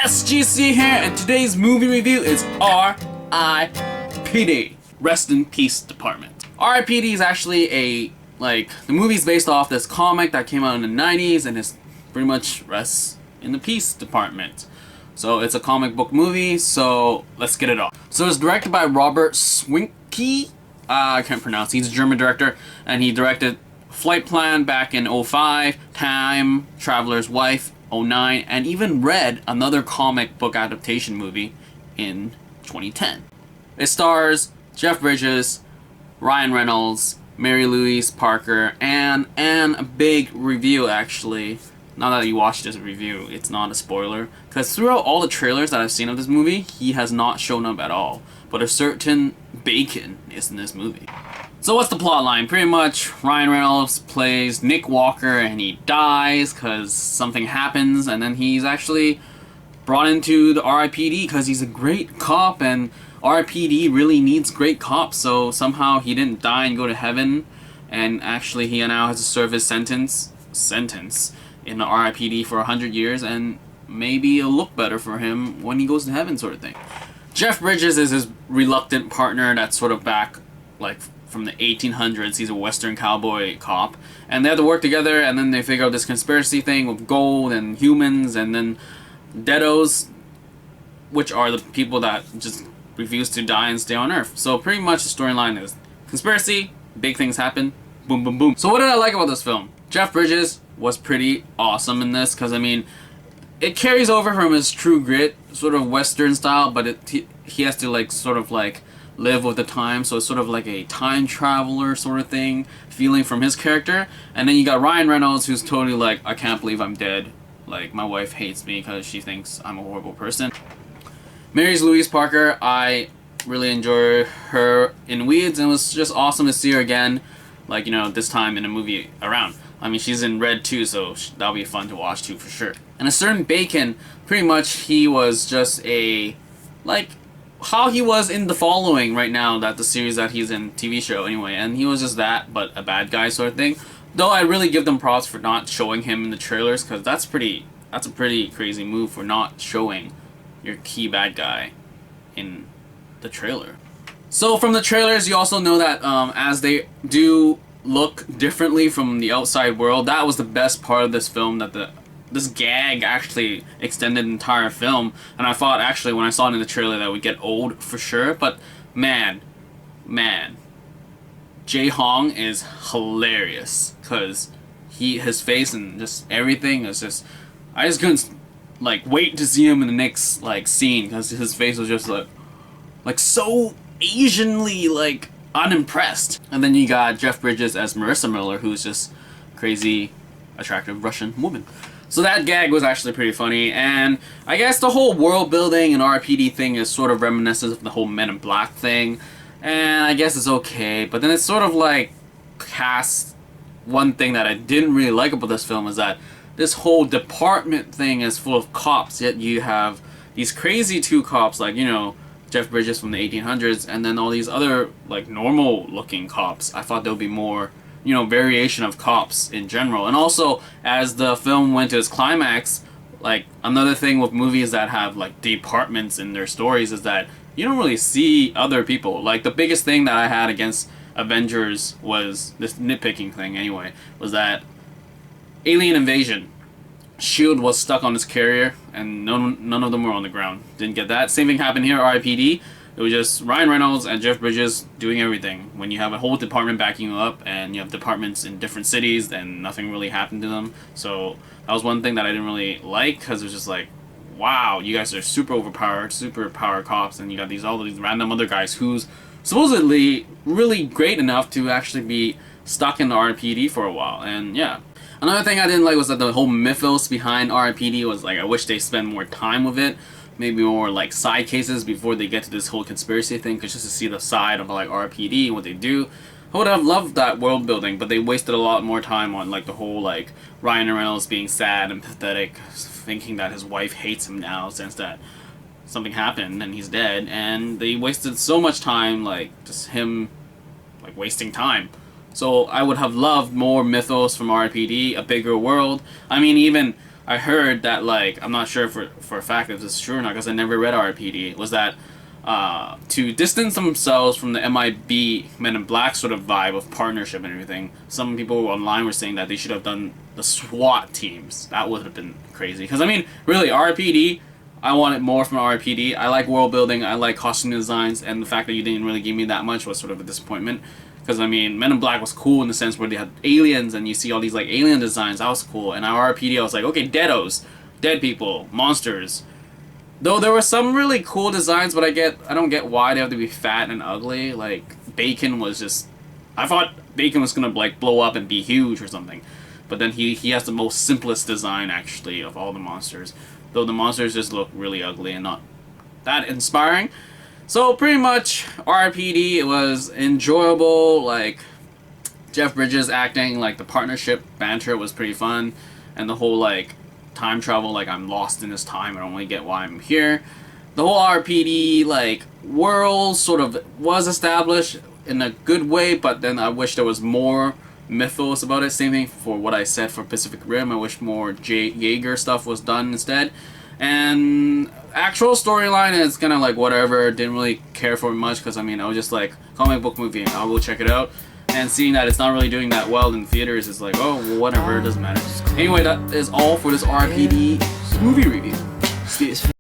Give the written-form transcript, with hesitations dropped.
SGC here, and today's movie review is R.I.P.D. Rest in Peace Department. R.I.P.D. is actually the movie's based off this comic that came out in the 90s and is pretty much rests in the Peace Department. So it's a comic book movie, so let's get it off. So it's directed by Robert Schwentke. I can't pronounce. He's a German director, and he directed Flight Plan back in 2005, Time Traveler's Wife 2009, and even read another comic book adaptation movie in 2010. It stars Jeff Bridges, Ryan Reynolds, Mary-Louise Parker, and a big review actually. Now that you watched this review, it's not a spoiler, because throughout all the trailers that I've seen of this movie, he has not shown up at all. But a certain Bacon is in this movie. So what's the plot line? Pretty much Ryan Reynolds plays Nick Walker and he dies because something happens, and then he's actually brought into the R.I.P.D. because he's a great cop, and R.I.P.D. really needs great cops, so somehow he didn't die and go to heaven, and actually he now has to serve his sentence in the R.I.P.D. for 100 years, and maybe it'll look better for him when he goes to heaven, sort of thing. Jeff Bridges is his reluctant partner that's sort of back from the 1800s. He's a Western cowboy cop, and they have to work together, and then they figure out this conspiracy thing with gold and humans, and then deados, which are the people that just refuse to die and stay on Earth. So pretty much the storyline is conspiracy, big things happen, boom boom boom. So what did I like about this film? Jeff Bridges was pretty awesome in this, because I mean, it carries over from his True Grit sort of Western style, but he has to live with the time, so it's sort of like a time traveler sort of thing, feeling from his character. And then you got Ryan Reynolds, who's totally like, I can't believe I'm dead. Like, my wife hates me because she thinks I'm a horrible person. Mary-Louise Parker, I really enjoy her in Weeds, and it was just awesome to see her again, this time in a movie around. I mean, she's in Red too, so that'll be fun to watch too, for sure. And a certain Bacon, pretty much he was just how he was in The Following right now, that the series that he's in, TV show anyway, and he was just that, but a bad guy sort of thing. Though I really give them props for not showing him in the trailers, because that's a pretty crazy move for not showing your key bad guy in the trailer. So from the trailers, you also know that as they do look differently from the outside world, that was the best part of this film, that this gag actually extended the entire film, and I thought actually when I saw it in the trailer that would get old for sure, but man, Jae Hong is hilarious, because his face and just everything is just, I just couldn't wait to see him in the next scene, because his face was just so Asianly unimpressed. And then you got Jeff Bridges as Marissa Miller, who's just crazy attractive Russian woman. So that gag was actually pretty funny, and I guess the whole world building and R.I.P.D. thing is sort of reminiscent of the whole Men in Black thing, and I guess it's okay, but then it's sort of casts one thing that I didn't really like about this film, is that this whole department thing is full of cops, yet you have these crazy two cops, Jeff Bridges from the 1800s, and then all these other normal looking cops. I thought there would be more variation of cops in general. And also, as the film went to its climax, another thing with movies that have departments in their stories is that you don't really see other people. The biggest thing that I had against Avengers was this nitpicking thing anyway, was that alien invasion, SHIELD was stuck on this carrier and none of them were on the ground. Didn't get that. Same thing happened here, R.I.P.D. It was just Ryan Reynolds and Jeff Bridges doing everything. When you have a whole department backing you up, and you have departments in different cities, then nothing really happened to them. So that was one thing that I didn't really like, because it was just wow, you guys are super overpowered, super power cops, and you got all these random other guys who's supposedly really great enough to actually be stuck in the R.I.P.D. for a while. And yeah. Another thing I didn't like was that the whole mythos behind R.I.P.D. was I wish they spend more time with it. Maybe more side cases before they get to this whole conspiracy thing, because just to see the side of R.I.P.D. and what they do. I would have loved that world building, but they wasted a lot more time on the whole Ryan Reynolds being sad and pathetic, thinking that his wife hates him now since that something happened and he's dead, and they wasted so much time just him wasting time. So I would have loved more mythos from R.I.P.D., a bigger world. I mean, even I heard that, like, I'm not sure for a fact if this is true or not because I never read R.I.P.D, was that to distance themselves from the MIB Men in Black sort of vibe of partnership and everything, some people online were saying that they should have done the SWAT teams. That would have been crazy. Because, I mean, really, R.I.P.D, I wanted more from R.I.P.D. I like world building, I like costume designs, and the fact that you didn't really give me that much was sort of a disappointment. Because, I mean, Men in Black was cool in the sense where they had aliens and you see all these, like, alien designs. That was cool. And R.I.P.D, I was like, okay, deados, dead people, monsters. Though there were some really cool designs, but I don't get why they have to be fat and ugly. Like, Bacon was just... I thought Bacon was gonna, like, blow up and be huge or something. But then he has the most simplest design, actually, of all the monsters. Though the monsters just look really ugly and not that inspiring. So, pretty much, R.I.P.D, it was enjoyable. Like, Jeff Bridges acting, like, the partnership banter was pretty fun. And the whole, like, time travel, like, I'm lost in this time, I don't really get why I'm here. The whole R.I.P.D, like, world sort of was established in a good way, but then I wish there was more mythos about it. Same thing for what I said for Pacific Rim. I wish more Jaeger stuff was done instead. And actual storyline is kind of like whatever, didn't really care for it much because, I mean, I was just like, comic book movie, I'll go check it out. And seeing that it's not really doing that well in theaters is like, oh, well, whatever, it doesn't matter. Anyway, that is all for this R.I.P.D movie review. See you.